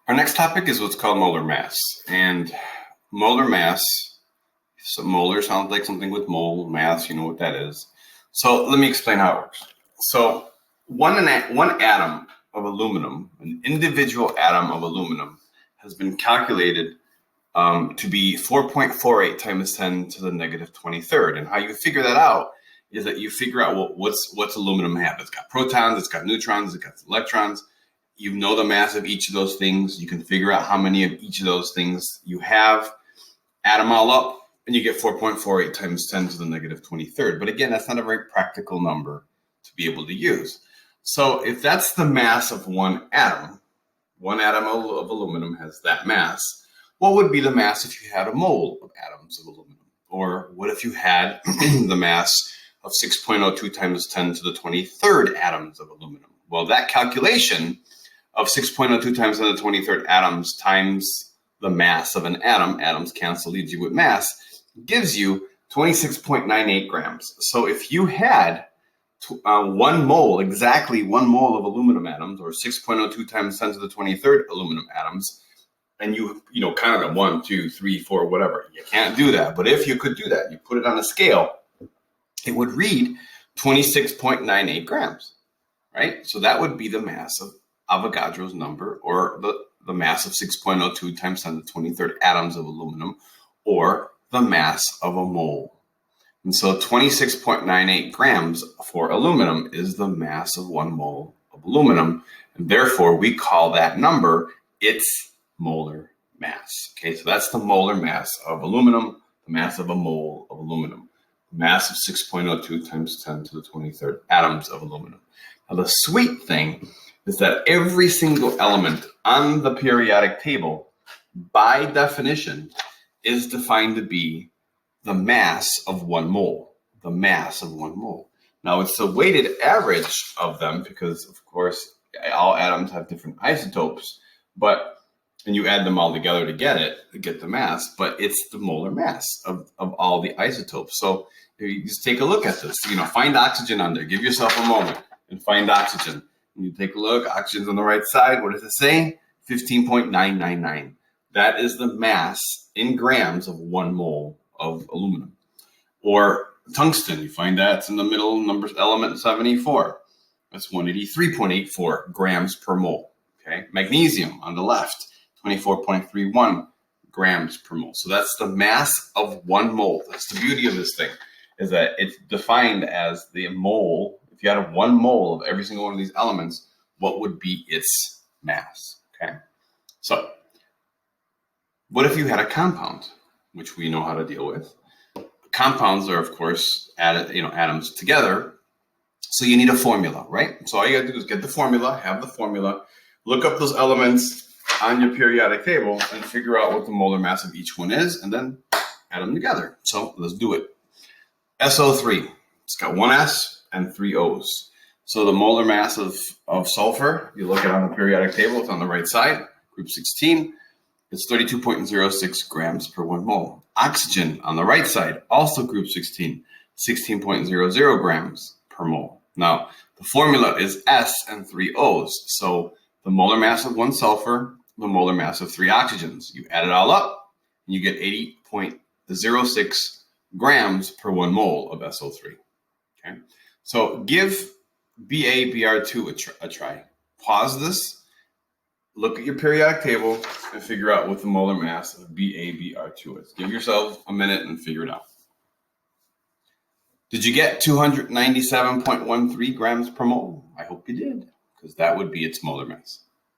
Our next topic is what's called molar mass. And molar mass, so molar sounds like something with mole, mass, you know what that is. So let me explain how it works. So one atom of aluminum, an individual atom of aluminum, has been calculated to be 4.48 times 10 to the negative 23rd. And how you figure that out is that you figure out what's aluminum have. It's got protons, it's got neutrons, it's got electrons. You know the mass of each of those things. You can figure out how many of each of those things you have, add them all up, and you get 4.48 times 10 to the negative 23rd. But again, that's not a very practical number to be able to use. So if that's the mass of one atom of aluminum has that mass, what would be the mass if you had a mole of atoms of aluminum? Or what if you had the mass of 6.02 times 10 to the 23rd atoms of aluminum? Well, that calculation of 6.02 times 10 to the 23rd atoms times the mass of an atom, atoms cancel, leaves you with mass, gives you 26.98 grams. So if you had exactly one mole of aluminum atoms, or 6.02 times 10 to the 23rd aluminum atoms, and you counted them 1, 2, 3, 4, whatever. You can't do that. But if you could do that, you put it on a scale, it would read 26.98 grams, right? So that would be the mass of Avogadro's number, or the mass of 6.02 times 10 to the 23rd atoms of aluminum, or the mass of a mole. And so 26.98 grams for aluminum is the mass of 1 mole of aluminum. And therefore, we call that number its molar mass. Okay, so that's the molar mass of aluminum, the mass of a mole of aluminum, the mass of 6.02 times 10 to the 23rd atoms of aluminum. Now, the sweet thing is that every single element on the periodic table, by definition, is defined to be the mass of 1 mole, the mass of 1 mole. Now, it's the weighted average of them because, of course, all atoms have different isotopes, and you add them all together to get the mass, but it's the molar mass of all the isotopes. So you just take a look at this, find oxygen on there, give yourself a moment and find oxygen. And you take a look, oxygen's on the right side. What does it say? 15.999. That is the mass in grams of 1 mole of aluminum. Or tungsten, you find that's in the middle, element 74. That's 183.84 grams per mole. Okay, magnesium on the left, 24.31 grams per mole. So that's the mass of 1 mole. That's the beauty of this thing, is that it's defined as the mole. If you had 1 mole of every single one of these elements, what would be its mass? Okay, so what if you had a compound, which we know how to deal with? Compounds are, of course, atoms together. So you need a formula, right? So all you got to do is get the formula, have the formula, look up those elements on your periodic table and figure out what the molar mass of each one is, and then add them together. So let's do it. SO3, it's got 1 S and 3 O's. So the molar mass of sulfur, you look at it on the periodic table, it's on the right side, group 16, it's 32.06 grams per 1 mole. Oxygen on the right side, also group 16, 16.00 grams per mole. Now, the formula is S and 3 O's. So the molar mass of 1 sulfur, the molar mass of 3 oxygens. You add it all up, and you get 80.06 grams per 1 mole of SO3. Okay, so give BaBr2 a try. Pause this, look at your periodic table, and figure out what the molar mass of BaBr2 is. Give yourself a minute and figure it out. Did you get 297.13 grams per mole? I hope you did, because that would be its molar mass.